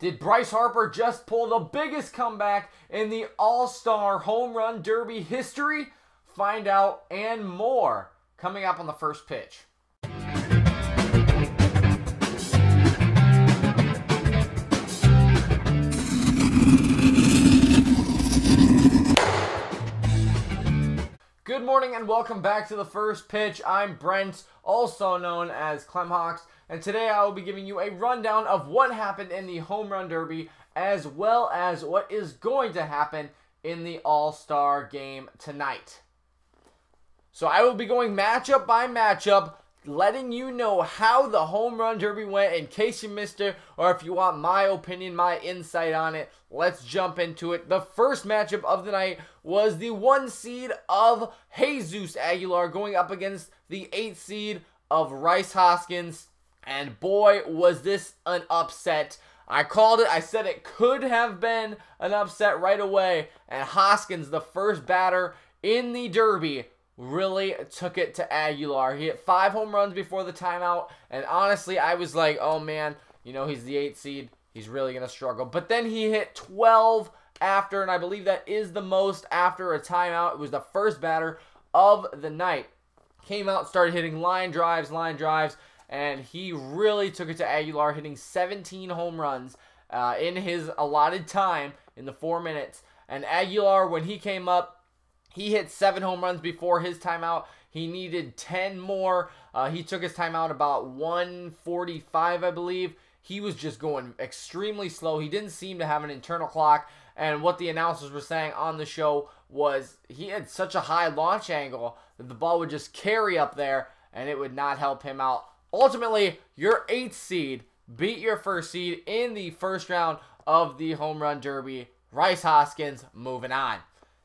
Did Bryce Harper just pull the biggest comeback in the All-Star Home Run Derby history? Find out and more coming up on the first pitch. Good morning and welcome back to the first pitch. I'm Brent, also known as Clemhawks, and today I will be giving you a rundown of what happened in the Home Run Derby as well as what is going to happen in the All-Star Game tonight. So I will be going matchup by matchup, letting you know how the Home Run Derby went in case you missed it, or if you want my opinion, my insight on it. Let's jump into it. The first matchup of the night was the 1 seed of Jesus Aguilar going up against the 8 seed of Rhys Hoskins. And boy, was this an upset. I called it. I said it could have been an upset right away. And Hoskins, the first batter in the Derby, really took it to Aguilar. He hit 5 home runs before the timeout. And honestly, I was like, oh man, you know, he's the 8 seed. He's really going to struggle. But then he hit 12 after, and I believe that is the most after a timeout. It was the first batter of the night. Came out, started hitting line drives, and he really took it to Aguilar, hitting 17 home runs in his allotted time in the 4 minutes. And Aguilar, when he came up, he hit 7 home runs before his timeout. He needed 10 more. He took his timeout about 1:45, I believe. He was just going extremely slow. He didn't seem to have an internal clock. And what the announcers were saying on the show was he had such a high launch angle that the ball would just carry up there and it would not help him out. Ultimately, your 8th seed beat your 1st seed in the first round of the Home Run Derby. Rhys Hoskins moving on.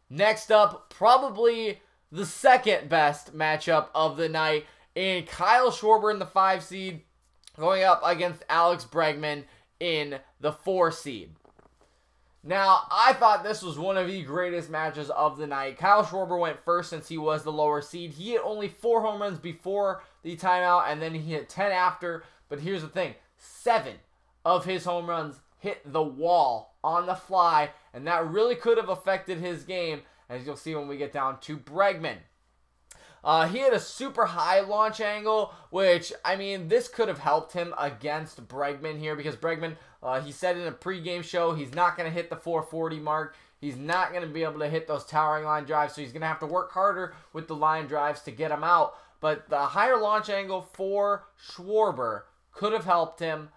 Next up, probably the second best matchup of the night in Kyle Schwarber in the 5 seed going up against Alex Bregman in the 4 seed. Now, I thought this was one of the greatest matches of the night. Kyle Schwarber went first since he was the lower seed. He hit only 4 home runs before the timeout, and then he hit 10 after. But here's the thing. 7 of his home runs hit the wall on the fly, and that really could have affected his game, as you'll see when we get down to Bregman. He had a super high launch angle, which, I mean, this could have helped him against Bregman here because Bregman, he said in a pregame show, he's not going to hit the 440 mark. He's not going to be able to hit those towering line drives, so he's going to have to work harder with the line drives to get him out. But the higher launch angle for Schwarber could have helped him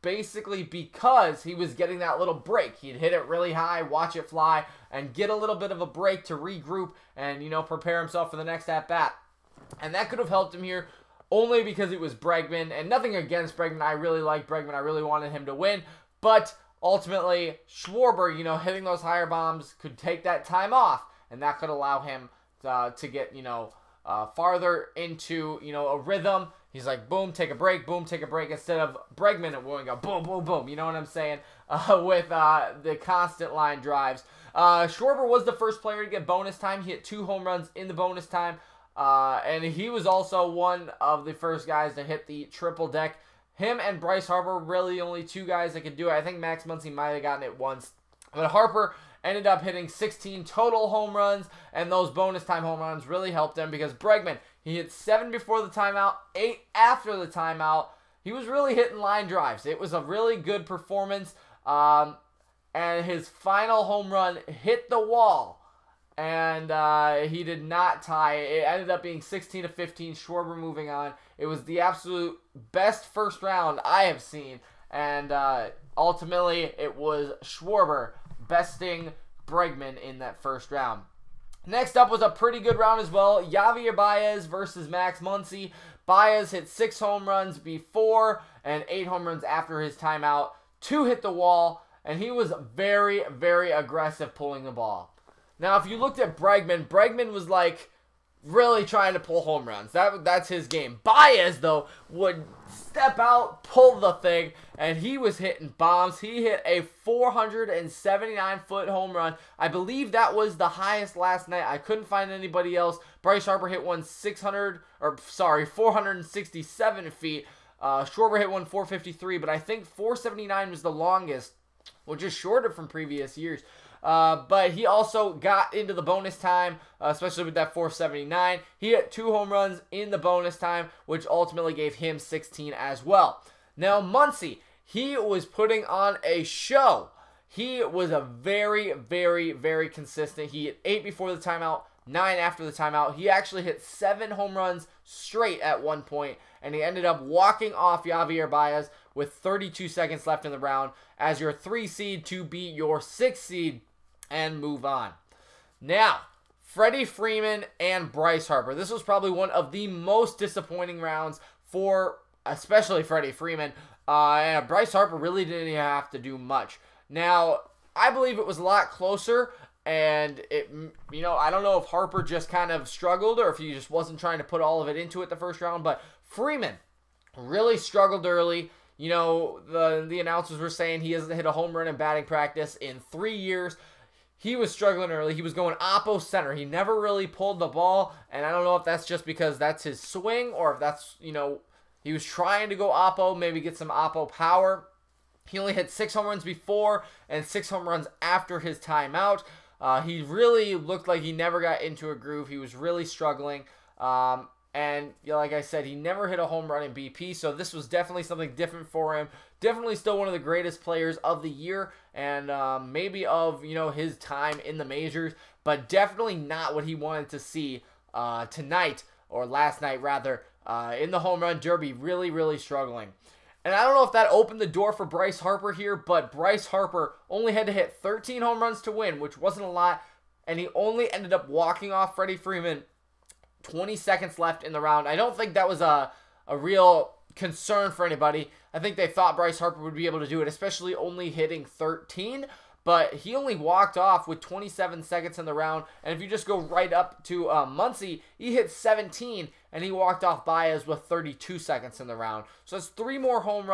basically because he was getting that little break. He'd hit it really high, watch it fly, and get a little bit of a break to regroup and, you know, prepare himself for the next at-bat. And that could have helped him here only because it was Bregman, and nothing against Bregman. I really like Bregman. I really wanted him to win. But ultimately, Schwarber, you know, hitting those higher bombs could take that time off, and that could allow him to get, you know, farther into, you know, a rhythm. He's like, boom, take a break, instead of Bregman going go boom, boom, boom. You know what I'm saying? With the constant line drives. Schwarber was the first player to get bonus time. He hit 2 home runs in the bonus time. And he was also one of the first guys to hit the triple deck. Him and Bryce Harper, really only 2 guys that could do it. I think Max Muncy might have gotten it once. But Harper ended up hitting 16 total home runs, and those bonus time home runs really helped him because Bregman, he hit 7 before the timeout, 8 after the timeout. He was really hitting line drives. It was a really good performance, and his final home run hit the wall, and he did not tie. It ended up being 16-15, Schwarber moving on. It was the absolute best first round I have seen, and ultimately it was Schwarber besting Bregman in that first round. Next up was a pretty good round as well. Javier Baez versus Max Muncy. Baez hit 6 home runs before and 8 home runs after his timeout. 2 hit the wall, and he was very, very aggressive pulling the ball. Now, if you looked at Bregman, Bregman was like really trying to pull home runs. That's his game. Baez, though, would step out, pull the thing, and he was hitting bombs. He hit a 479-foot home run. I believe that was the highest last night. I couldn't find anybody else. Bryce Harper hit one 467 feet. Schwarber hit one 453, but I think 479 was the longest, which is shorter from previous years. But he also got into the bonus time, especially with that 479. He hit 2 home runs in the bonus time, which ultimately gave him 16 as well. Now, Muncy, he was putting on a show. He was a very, very, very consistent. He hit 8 before the timeout, 9 after the timeout. He actually hit 7 home runs straight at one point, and he ended up walking off Javier Baez with 32 seconds left in the round as your 3 seed to beat your 6 seed and move on. Now, Freddie Freeman and Bryce Harper. This was probably one of the most disappointing rounds for especially Freddie Freeman. And Bryce Harper really didn't even have to do much. Now, I believe it was a lot closer, and I don't know if Harper just kind of struggled or if he just wasn't trying to put all of it into it the first round, but Freeman really struggled early. The announcers were saying he hasn't hit a home run in batting practice in 3 years. He was struggling early. He was going oppo center. He never really pulled the ball, and I don't know if that's just because that's his swing or if that's, he was trying to go oppo, maybe get some oppo power. He only hit 6 home runs before and 6 home runs after his timeout. He really looked like he never got into a groove. He was really struggling. And like I said, he never hit a home run in BP, so this was definitely something different for him. Definitely still one of the greatest players of the year and maybe of, his time in the majors, but definitely not what he wanted to see tonight, or last night rather, in the home run derby. Really, really struggling. And I don't know if that opened the door for Bryce Harper here, but Bryce Harper only had to hit 13 home runs to win, which wasn't a lot, and he only ended up walking off Freddie Freeman 20 seconds left in the round. I don't think that was a real concern for anybody. I think they thought Bryce Harper would be able to do it, especially only hitting 13, but he only walked off with 27 seconds in the round. And if you just go right up to Muncy, he hit 17, and he walked off Baez with 32 seconds in the round. So that's 4 more home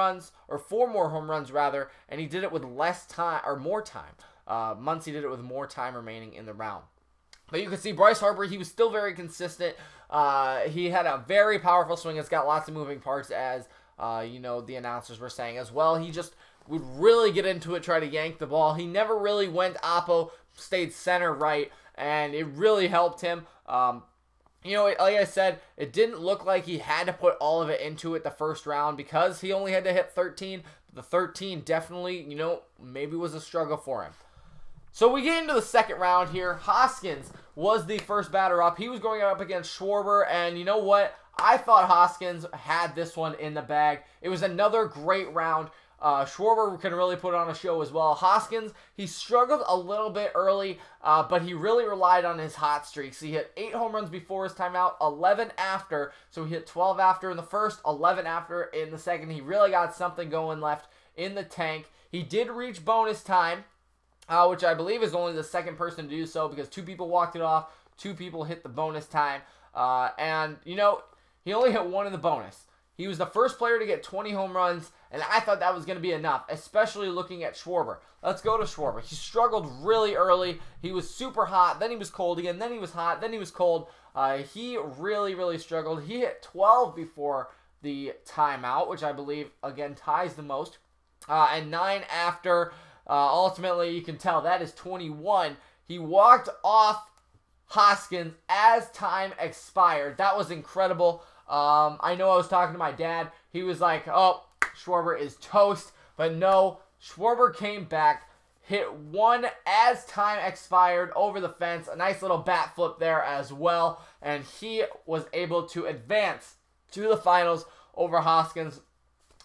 runs rather, and he did it with less time, or more time. Muncy did it with more time remaining in the round. But you can see Bryce Harper, he was still very consistent. He had a very powerful swing. It's got lots of moving parts, as the announcers were saying as well. He just would really get into it, try to yank the ball. He never really went oppo, stayed center right, and it really helped him. Like I said, it didn't look like he had to put all of it into it the first round because he only had to hit 13. The 13 definitely, maybe was a struggle for him. So we get into the second round here. Hoskins was the first batter up. He was going up against Schwarber, and you know what? I thought Hoskins had this one in the bag. It was another great round. Schwarber can really put on a show as well. Hoskins, he struggled a little bit early, but he really relied on his hot streaks. He hit 8 home runs before his timeout, 11 after. So he hit 12 after in the first, 11 after in the second. He really got something going left in the tank. He did reach bonus time, which I believe is only the second person to do so because 2 people walked it off, 2 people hit the bonus time. He only hit 1 in the bonus. He was the first player to get 20 home runs, and I thought that was going to be enough, especially looking at Schwarber. Let's go to Schwarber. He struggled really early. He was super hot, then he was cold again, then he was hot, then he was cold. He really, really struggled. He hit 12 before the timeout, which I believe, again, ties the most, and 9 after. Ultimately, you can tell that is 21. He walked off Hoskins as time expired. That was incredible. I know I was talking to my dad. He was like, oh, Schwarber is toast. But no, Schwarber came back, hit 1 as time expired over the fence. A nice little bat flip there as well. And he was able to advance to the finals over Hoskins.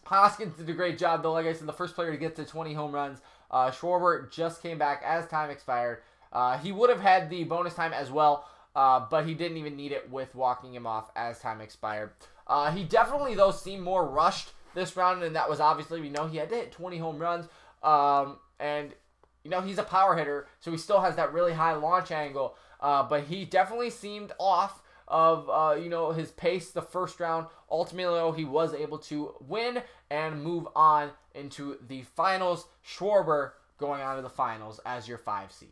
Hoskins did a great job, though. Like I said, the first player to get to 20 home runs. Schwarber just came back as time expired. He would have had the bonus time as well, but he didn't even need it with walking him off as time expired. He definitely, though, seemed more rushed this round, and that was obviously, he had to hit 20 home runs. And, he's a power hitter, so he still has that really high launch angle. But he definitely seemed off of, his pace the first round. Ultimately, though, he was able to win and move on into the finals. Schwarber going on to the finals as your 5 seed.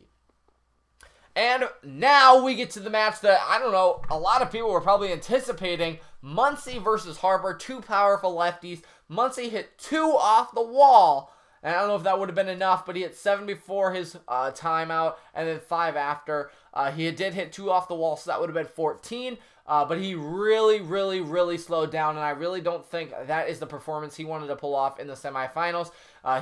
And now we get to the match that, I don't know, a lot of people were probably anticipating. Muncy versus Harper, 2 powerful lefties. Muncy hit 2 off the wall. And I don't know if that would have been enough, but he hit 7 before his timeout and then 5 after. He did hit 2 off the wall, so that would have been 14. But he really slowed down, and I really don't think that is the performance he wanted to pull off in the semifinals.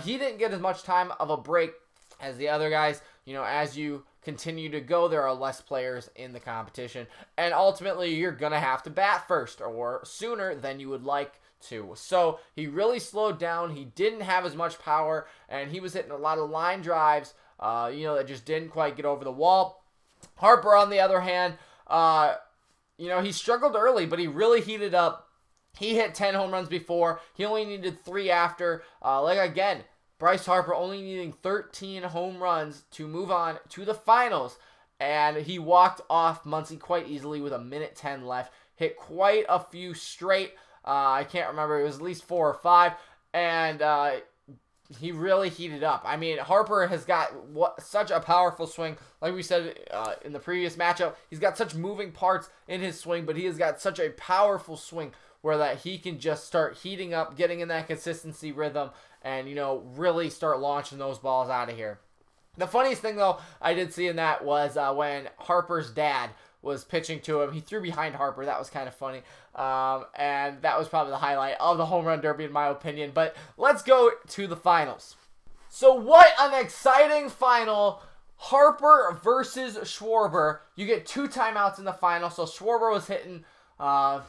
He didn't get as much time of a break as the other guys. You know, as you continue to go, there are less players in the competition, and ultimately you're going to have to bat first or sooner than you would like to. So he really slowed down. He didn't have as much power, and he was hitting a lot of line drives, that just didn't quite get over the wall. Harper, on the other hand, he struggled early, but he really heated up. He hit 10 home runs before. He only needed 3 after. Again, Bryce Harper only needing 13 home runs to move on to the finals. And he walked off Muncy quite easily with 1:10 left. Hit quite a few straight. I can't remember. It was at least 4 or 5. And he really heated up. I mean, Harper has got such a powerful swing. Like we said in the previous matchup, he's got such moving parts in his swing, but he has got such a powerful swing where that he can just start heating up, getting in that consistency rhythm, and, really start launching those balls out of here. The funniest thing, though, I did see in that was when Harper's dad was pitching to him. He threw behind Harper. That was kind of funny. And that was probably the highlight of the home run derby, in my opinion. But let's go to the finals. So what an exciting final. Harper versus Schwarber. You get 2 timeouts in the final. So Schwarber was hitting,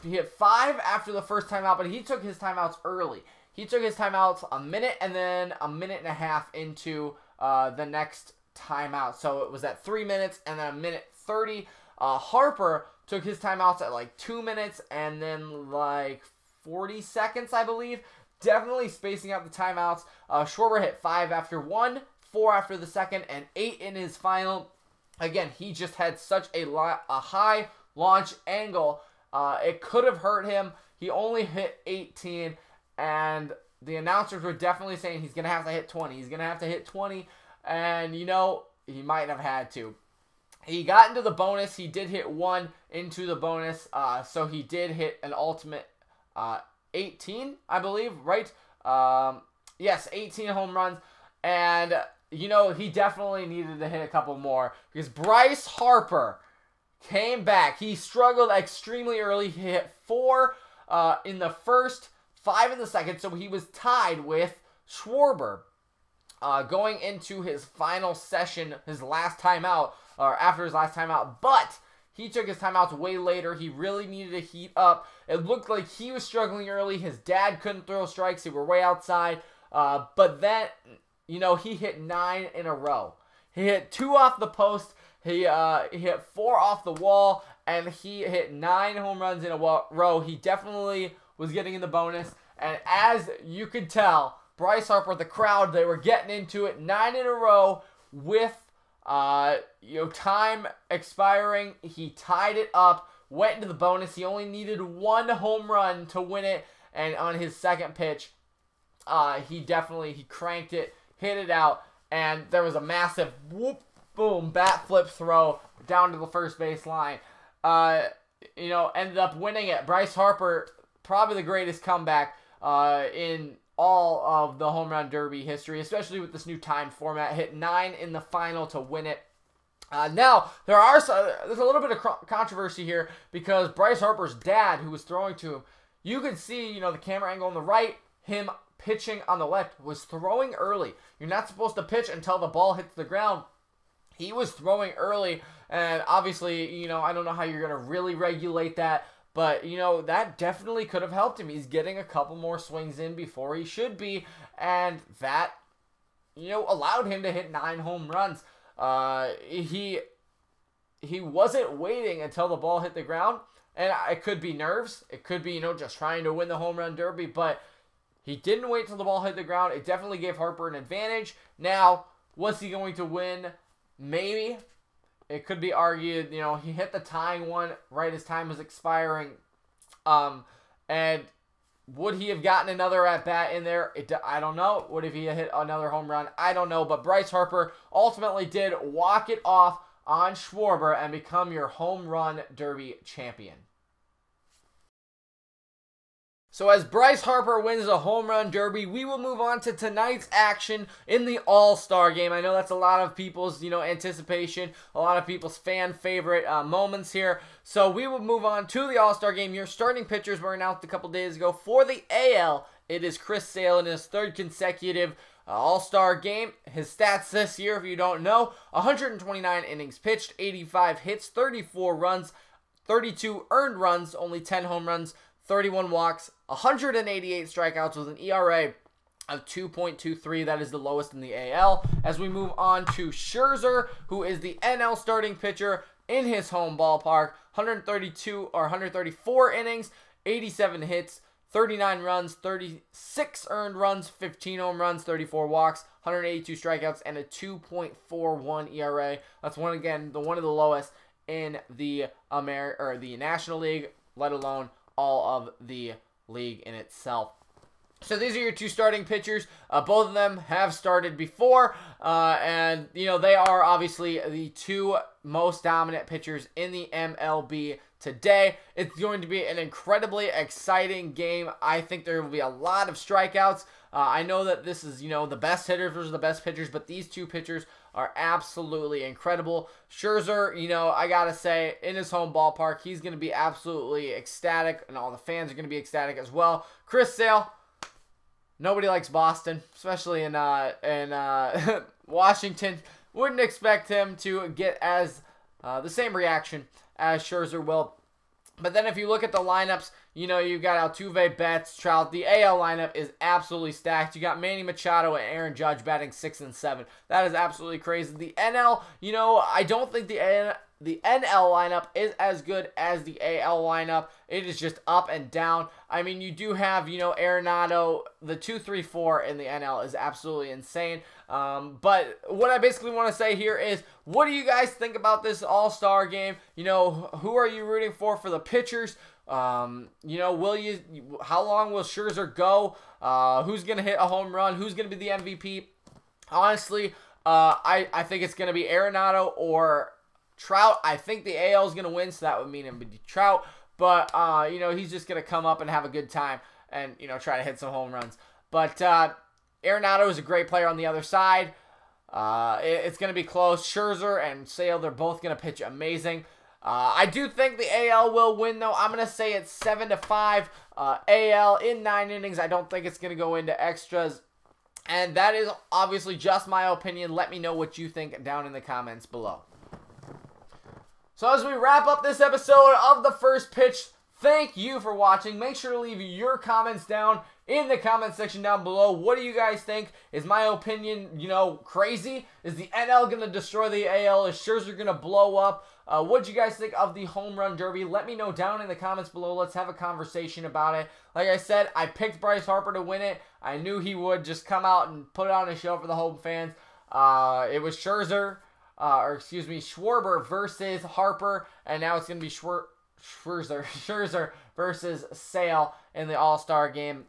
he hit 5 after the first timeout, but he took his timeouts early. He took his timeouts a minute and then 1.5 minutes into the next timeout. So it was at 3 minutes and then 1:30. Harper took his timeouts at like 2 minutes and then like 40 seconds, I believe. Definitely spacing out the timeouts. Schwarber hit 5 after 1, 4 after the second, and 8 in his final. Again, he just had such a high launch angle. It could have hurt him. He only hit 18, and the announcers were definitely saying he's going to have to hit 20. He's going to have to hit 20, and, he might have had to. He got into the bonus. He did hit 1 into the bonus, so he did hit an ultimate 18, I believe, right? Yes, 18 home runs, and, he definitely needed to hit a couple more because Bryce Harper came back. He struggled extremely early. He hit 4 in the first, 5 in the second, so he was tied with Schwarber going into his final session, his last timeout, or after his last timeout, but he took his timeouts way later. He really needed to heat up. It looked like he was struggling early. His dad couldn't throw strikes. They were way outside, but then, he hit 9 in a row. He hit 2 off the post. He hit 4 off the wall, and he hit 9 home runs in a row. He definitely was getting in the bonus, and as you could tell, Bryce Harper, the crowd, they were getting into it. 9 in a row with time expiring. He tied it up, went into the bonus. He only needed 1 home run to win it, and on his second pitch, he cranked it, hit it out, and there was a massive whoop, boom, bat flip throw down to the first base line. Ended up winning it. Bryce Harper, probably the greatest comeback in all of the home run derby history, especially with this new time format. Hit 9 in the final to win it. Now, there's a little bit of controversy here because Bryce Harper's dad, who was throwing to him, you could see, the camera angle on the right, him pitching on the left, was throwing early. You're not supposed to pitch until the ball hits the ground. He was throwing early, and obviously, I don't know how you're going to really regulate that, but, that definitely could have helped him. He's getting a couple more swings in before he should be, and that, allowed him to hit 9 home runs. He wasn't waiting until the ball hit the ground, and it could be nerves. It could be, just trying to win the home run derby, but he didn't wait till the ball hit the ground. It definitely gave Harper an advantage. Now, was he going to win? Maybe. It could be argued, he hit the tying one right as time was expiring. And would he have gotten another at-bat in there? I don't know. Would he have hit another home run? I don't know. But Bryce Harper ultimately did walk it off on Schwarber and become your home run derby champion. So as Bryce Harper wins the home run derby, we will move on to tonight's action in the All-Star Game. I know that's a lot of people's, anticipation, a lot of people's fan favorite moments here. So we will move on to the All-Star Game. Your starting pitchers were announced a couple days ago. For the AL, it is Chris Sale in his third consecutive All-Star Game. His stats this year, if you don't know, 129 innings pitched, 85 hits, 34 runs, 32 earned runs, only 10 home runs, 31 walks, 188 strikeouts with an ERA of 2.23. That is the lowest in the AL. As we move on to Scherzer, who is the NL starting pitcher in his home ballpark, 134 innings, 87 hits, 39 runs, 36 earned runs, 15 home runs, 34 walks, 182 strikeouts, and a 2.41 ERA. That's one of the lowest in the National League, let alone all of the league in itself. So these are your two starting pitchers. Both of them have started before, and they are obviously the two most dominant pitchers in the MLB today. It's going to be an incredibly exciting game. I think there will be a lot of strikeouts. I know that this is, the best hitters versus the best pitchers, but these two pitchers are absolutely incredible. Scherzer, I gotta say, in his home ballpark, he's going to be absolutely ecstatic, and all the fans are going to be ecstatic as well. Chris Sale, nobody likes Boston, especially in Washington. Wouldn't expect him to get the same reaction as Scherzer will. But then if you look at the lineups, you've got Altuve, Betts, Trout. The AL lineup is absolutely stacked. You got Manny Machado and Aaron Judge batting 6 and 7. That is absolutely crazy. The NL, I don't think the NL lineup is as good as the AL lineup. It is just up and down. I mean, you do have, Arenado. The 2-3-4 in the NL is absolutely insane. But what I basically want to say here is, what do you guys think about this All-Star Game? Who are you rooting for the pitchers? How long will Scherzer go? Who's going to hit a home run? Who's going to be the MVP? Honestly, I think it's going to be Arenado or Trout. I think the AL is going to win, so that would mean it would be Trout. But, he's just going to come up and have a good time and, try to hit some home runs. But Arenado is a great player on the other side. It's going to be close. Scherzer and Sale, they're both going to pitch amazing. I do think the AL will win, though. I'm going to say it's 7-5 AL in 9 innings. I don't think it's going to go into extras. And that is obviously just my opinion. Let me know what you think down in the comments below. So as we wrap up this episode of The First Pitch, thank you for watching. Make sure to leave your comments down in the comment section down below. What do you guys think? Is my opinion, crazy? Is the NL going to destroy the AL? Is Scherzer going to blow up? What do you guys think of the home run derby? Let me know down in the comments below. Let's have a conversation about it. Like I said, I picked Bryce Harper to win it. I knew he would just come out and put on a show for the home fans. It was Schwarber versus Harper, and now it's going to be Scherzer versus Sale in the All-Star Game.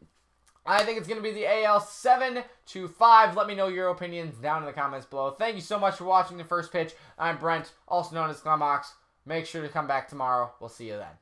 I think it's going to be the AL 7-5. Let me know your opinions down in the comments below. Thank you so much for watching The First Pitch. I'm Brent, also known as Clemhawks. Make sure to come back tomorrow. We'll see you then.